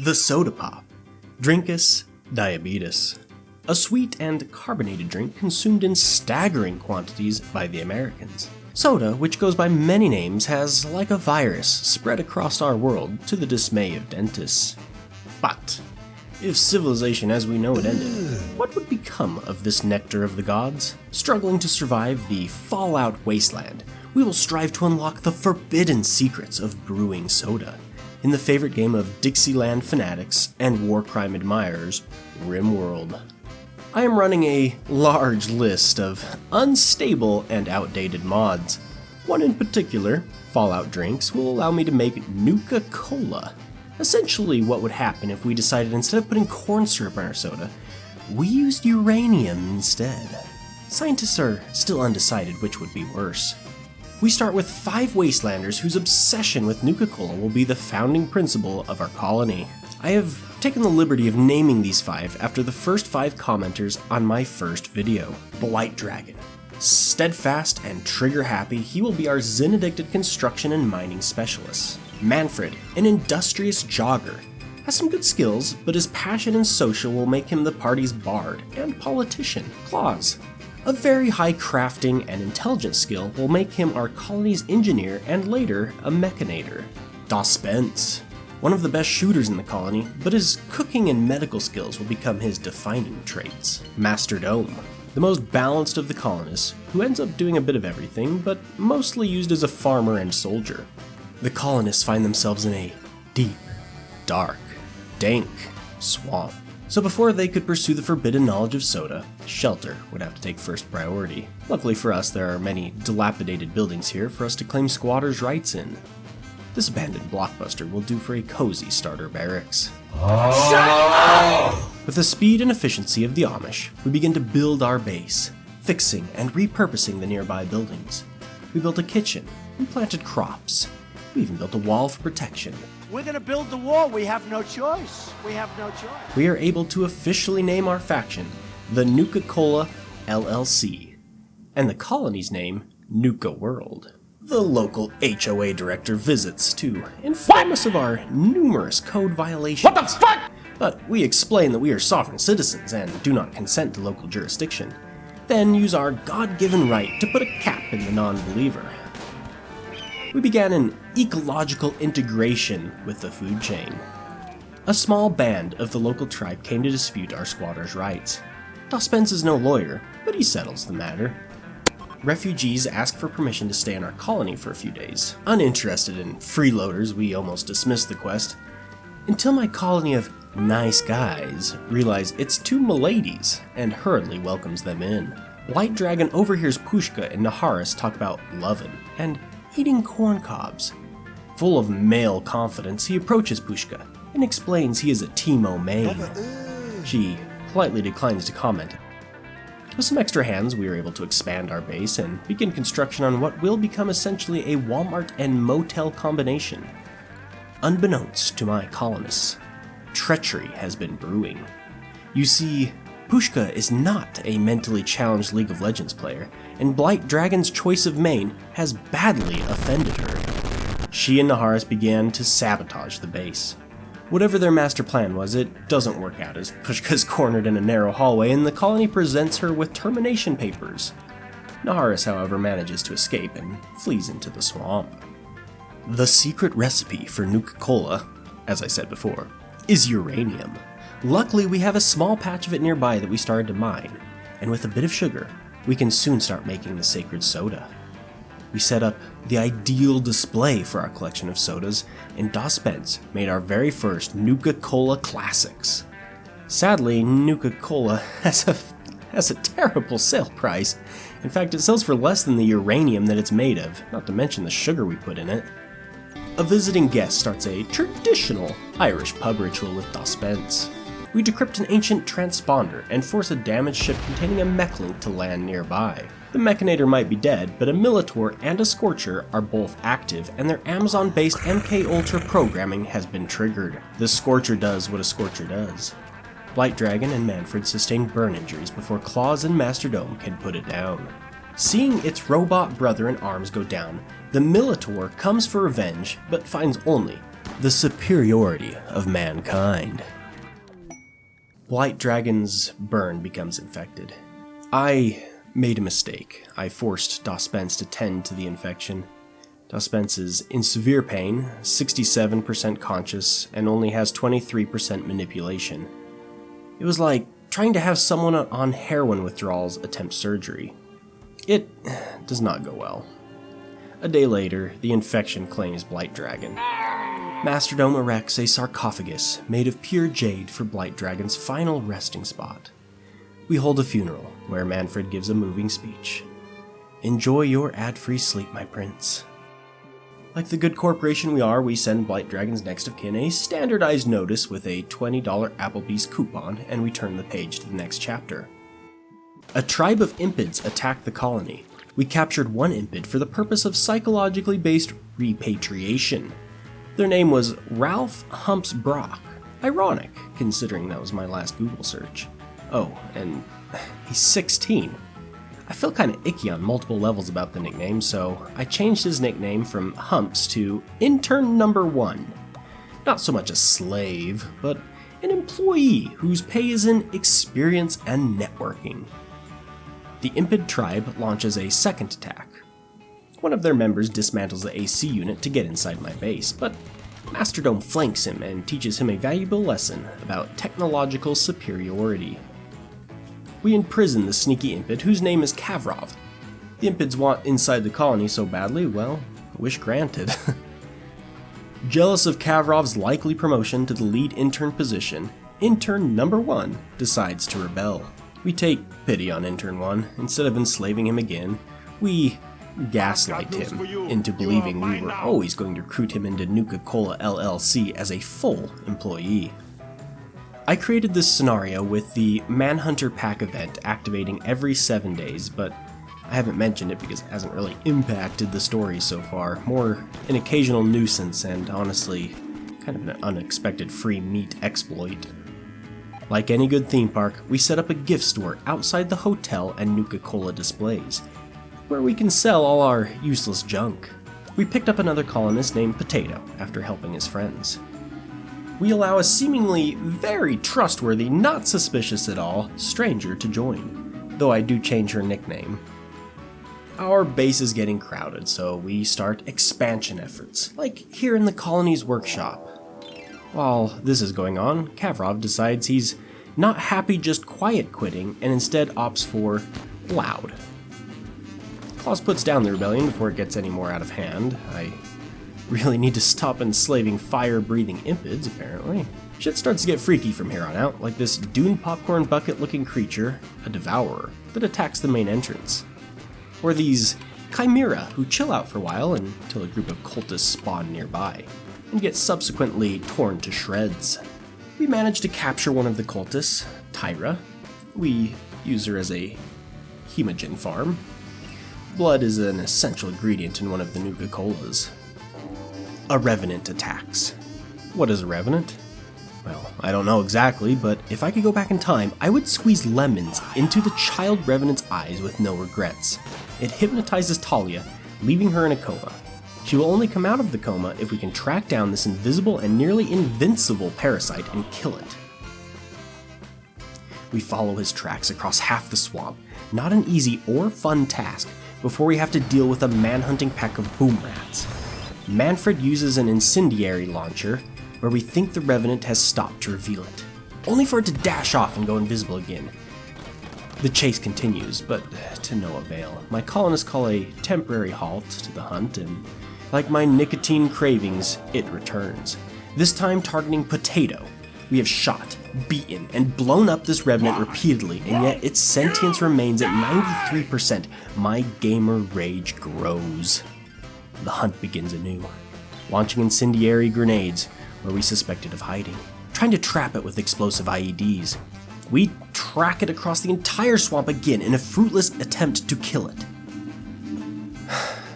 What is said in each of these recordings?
The soda pop, Drinkus diabetes. A sweet and carbonated drink consumed in staggering quantities by the Americans. Soda, which goes by many names, has, like a virus, spread across our world to the dismay of dentists. But if civilization as we know it ended, what would become of this nectar of the gods? Struggling to survive the Fallout wasteland, we will strive to unlock the forbidden secrets of brewing soda in the favorite game of Dixieland fanatics and war crime admirers, Rimworld. I am running a large list of unstable and outdated mods. One in particular, Fallout Drinks, will allow me to make Nuka-Cola. Essentially what would happen if we decided instead of putting corn syrup in our soda, we used uranium instead. Scientists are still undecided which would be worse. We start with 5 wastelanders whose obsession with Nuka-Cola will be the founding principle of our colony. I have taken the liberty of naming these 5 after the first 5 commenters on my first video. Blight Dragon. Steadfast and trigger-happy, he will be our Zin-addicted construction and mining specialist. Manfred, an industrious jogger. Has some good skills, but his passion and social will make him the party's bard and politician. Claus. A very high crafting and intelligence skill will make him our colony's engineer and later a mechanator. Spence. One of the best shooters in the colony, but his cooking and medical skills will become his defining traits. Master Dome. The most balanced of the colonists, who ends up doing a bit of everything, but mostly used as a farmer and soldier. The colonists find themselves in a deep, dark, dank swamp. So before they could pursue the forbidden knowledge of soda, shelter would have to take first priority. Luckily for us, there are many dilapidated buildings here for us to claim squatters' rights in. This abandoned blockbuster will do for a cozy starter barracks. With the speed and efficiency of the Amish, we begin to build our base, fixing and repurposing the nearby buildings. We built a kitchen, we planted crops, we even built a wall for protection. We're gonna build the wall, we have no choice. We have no choice. We are able to officially name our faction the Nuka-Cola LLC, and the colony's name, Nuka-World. The local HOA director visits to inform us of our numerous code violations. What the fuck? But we explain that we are sovereign citizens and do not consent to local jurisdiction, then use our God-given right to put a cap in the non-believer. We began an ecological integration with the food chain. A small band of the local tribe came to dispute our squatters' rights. Spence is no lawyer, but he settles the matter. Refugees ask for permission to stay in our colony for a few days. Uninterested in freeloaders, we almost dismiss the quest, until my colony of nice guys realize it's 2 miladies and hurriedly welcomes them in. Blight Dragon overhears Pushka and Naharis talk about lovin' and eating corn cobs. Full of male confidence, he approaches Pushka and explains he is a Timo main. She politely declines to comment. With some extra hands, we are able to expand our base and begin construction on what will become essentially a Walmart and motel combination. Unbeknownst to my colonists, treachery has been brewing. You see, Pushka is not a mentally challenged League of Legends player, and Blight Dragon's choice of main has badly offended her. She and Naharis began to sabotage the base. Whatever their master plan was, it doesn't work out as Pushka is cornered in a narrow hallway and the colony presents her with termination papers. Naharis, however, manages to escape and flees into the swamp. The secret recipe for Nuka-Cola, as I said before, is uranium. Luckily, we have a small patch of it nearby that we started to mine, and with a bit of sugar, we can soon start making the sacred soda. We set up the ideal display for our collection of sodas, and Spence made our very first Nuka-Cola Classics. Sadly, Nuka-Cola has a terrible sale price. In fact, it sells for less than the uranium that it's made of, not to mention the sugar we put in it. A visiting guest starts a traditional Irish pub ritual with Spence. We decrypt an ancient transponder and force a damaged ship containing a mech link to land nearby. The Mechanator might be dead, but a Militor and a Scorcher are both active, and their Amazon-based MK Ultra programming has been triggered. The Scorcher does what a Scorcher does. Blight Dragon and Manfred sustain burn injuries before Claus and Master Dome can put it down. Seeing its robot brother in arms go down, the Militor comes for revenge, but finds only The superiority of mankind. Blight Dragon's burn becomes infected. I made a mistake. I forced Dospence to tend to the infection. Dospence is in severe pain, 67% conscious, and only has 23% manipulation. It was like trying to have someone on heroin withdrawals attempt surgery. It does not go well. A day later, the infection claims Blight Dragon. Masterdome erects a sarcophagus made of pure jade for Blight Dragon's final resting spot. We hold a funeral where Manfred gives a moving speech. Enjoy your ad-free sleep, my prince. Like the good corporation we are, we send Blight Dragon's next of kin a standardized notice with a $20 Applebee's coupon, and we turn the page to the next chapter. A tribe of impids attacked the colony. We captured one impid for the purpose of psychologically based repatriation. Their name was Ralph Humps Brock. Ironic, considering that was my last Google search. Oh, and he's 16. I feel kinda icky on multiple levels about the nickname, so I changed his nickname from Humps to Intern Number 1. Not so much a slave, but an employee whose pay is in experience and networking. The Impid tribe launches a second attack. One of their members dismantles the AC unit to get inside my base, but Masterdome flanks him and teaches him a valuable lesson about technological superiority. We imprison the sneaky Impid, whose name is Kavrov. The Impids want inside the colony so badly, well, wish granted. Jealous of Kavrov's likely promotion to the lead intern position, Intern Number 1 decides to rebel. We take pity on Intern 1. Instead of enslaving him again, we gaslight him into believing we were always going to recruit him into Nuka-Cola LLC as a full employee. I created this scenario with the Manhunter Pack event activating every 7 days, but I haven't mentioned it because it hasn't really impacted the story so far. More an occasional nuisance and honestly, kind of an unexpected free meat exploit. Like any good theme park, we set up a gift store outside the hotel and Nuka-Cola displays, where we can sell all our useless junk. We picked up another colonist named Potato after helping his friends. We allow a seemingly very trustworthy, not suspicious at all, stranger to join, though I do change her nickname. Our base is getting crowded, so we start expansion efforts, like here in the colony's workshop. While this is going on, Kavrov decides he's not happy just quiet quitting and instead opts for loud. Claus puts down the rebellion before it gets any more out of hand. I really need to stop enslaving fire-breathing impids, apparently. Shit starts to get freaky from here on out, like this dune popcorn bucket-looking creature, a devourer, that attacks the main entrance. Or these chimera who chill out for a while until a group of cultists spawn nearby, and get subsequently torn to shreds. We manage to capture one of the cultists, Tyra. We use her as a hemogen farm. Blood is an essential ingredient in one of the Nuka-Colas. A revenant attacks. What is a revenant? Well, I don't know exactly, but if I could go back in time, I would squeeze lemons into the child revenant's eyes with no regrets. It hypnotizes Talia, leaving her in a coma. She will only come out of the coma if we can track down this invisible and nearly invincible parasite and kill it. We follow his tracks across half the swamp, not an easy or fun task, before we have to deal with a manhunting pack of boom rats. Manfred uses an incendiary launcher, where we think the revenant has stopped to reveal it, only for it to dash off and go invisible again. The chase continues, but to no avail. My colonists call a temporary halt to the hunt, and like my nicotine cravings, it returns. This time targeting Potato. We have shot, beaten, and blown up this revenant repeatedly, and yet its sentience remains at 93%. My gamer rage grows. The hunt begins anew, launching incendiary grenades where we suspect it of hiding, trying to trap it with explosive IEDs. We track it across the entire swamp again in a fruitless attempt to kill it.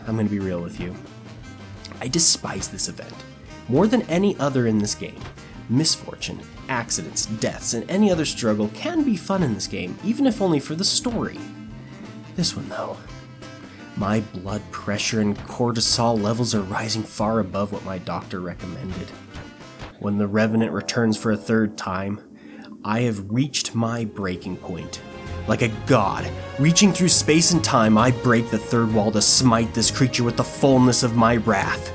I'm gonna be real with you. I despise this event more than any other in this game. Misfortune, accidents, deaths, and any other struggle can be fun in this game, even if only for the story. This one though, my blood pressure and cortisol levels are rising far above what my doctor recommended. When the revenant returns for a third time, I have reached my breaking point. Like a god, reaching through space and time, I break the third wall to smite this creature with the fullness of my wrath.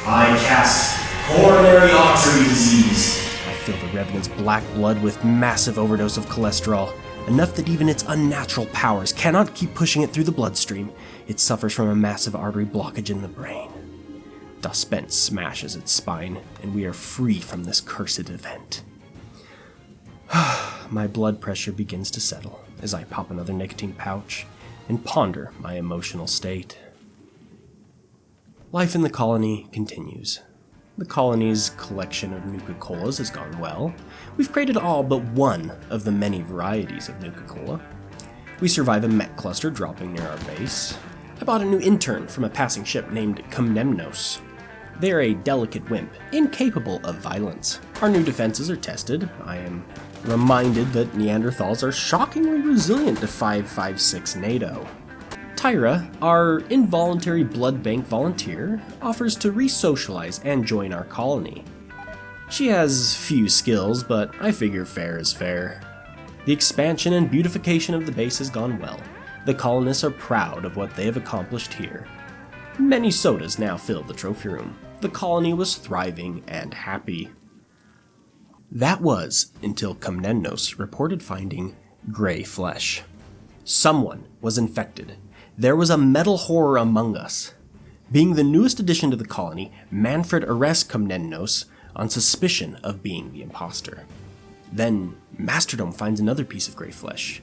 I cast coronary artery disease. I fill the revenant's black blood with massive overdose of cholesterol, enough that even its unnatural powers cannot keep pushing it through the bloodstream. It suffers from a massive artery blockage in the brain. Duspense smashes its spine, and we are free from this cursed event. My blood pressure begins to settle as I pop another nicotine pouch and ponder my emotional state. Life in the colony continues. The colony's collection of Nuka-Colas has gone well. We've created all but one of the many varieties of Nuka-Cola. We survive a mech cluster dropping near our base. I bought a new intern from a passing ship named Komnemnos. They are a delicate wimp, incapable of violence. Our new defenses are tested. I am reminded that Neanderthals are shockingly resilient to 5.56 NATO. Tyra, our involuntary blood bank volunteer, offers to re-socialize and join our colony. She has few skills, but I figure fair is fair. The expansion and beautification of the base has gone well. The colonists are proud of what they have accomplished here. Many sodas now fill the trophy room. The colony was thriving and happy. That was until Komnenos reported finding gray flesh. Someone was infected. There was a metal horror among us. Being the newest addition to the colony, Manfred arrests Komnenos on suspicion of being the imposter. Then Masterdome finds another piece of gray flesh,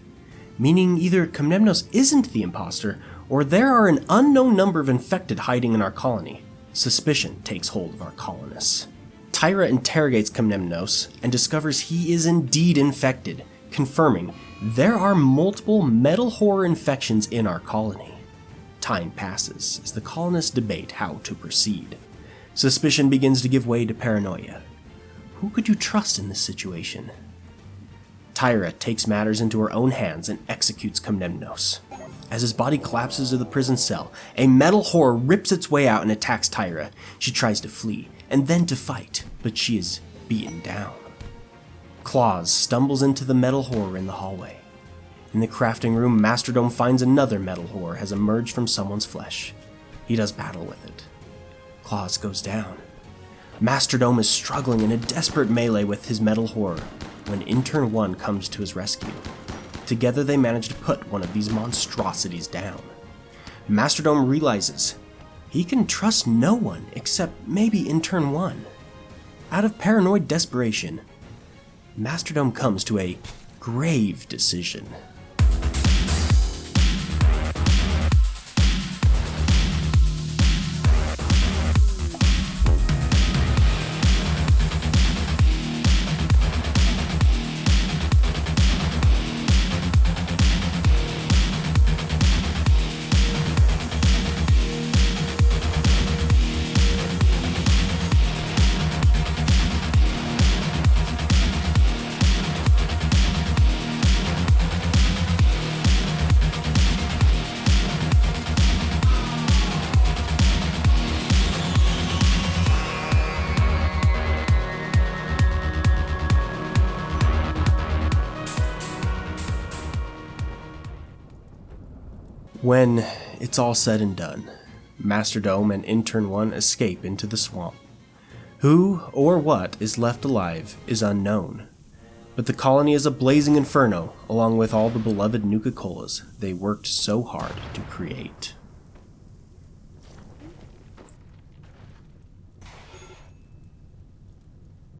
meaning either Komnenos isn't the imposter, or there are an unknown number of infected hiding in our colony. Suspicion takes hold of our colonists. Tyra interrogates Komnenos and discovers he is indeed infected, confirming there are multiple metal horror infections in our colony. Time passes as the colonists debate how to proceed. Suspicion begins to give way to paranoia. Who could you trust in this situation? Tyra takes matters into her own hands and executes Komnenos. As his body collapses to the prison cell, a metal horror rips its way out and attacks Tyra. She tries to flee, and then to fight, but she is beaten down. Claus stumbles into the metal horror in the hallway. In the crafting room, Masterdome finds another metal horror has emerged from someone's flesh. He does battle with it. Claus goes down. Masterdome is struggling in a desperate melee with his metal horror when Intern 1 comes to his rescue. Together they manage to put one of these monstrosities down. Masterdome realizes he can trust no one except maybe Intern 1. Out of paranoid desperation, Masterdome comes to a grave decision. When it's all said and done, Masterdome and Intern 1 escape into the swamp. Who or what is left alive is unknown, but the colony is a blazing inferno along with all the beloved Nuka-Colas they worked so hard to create.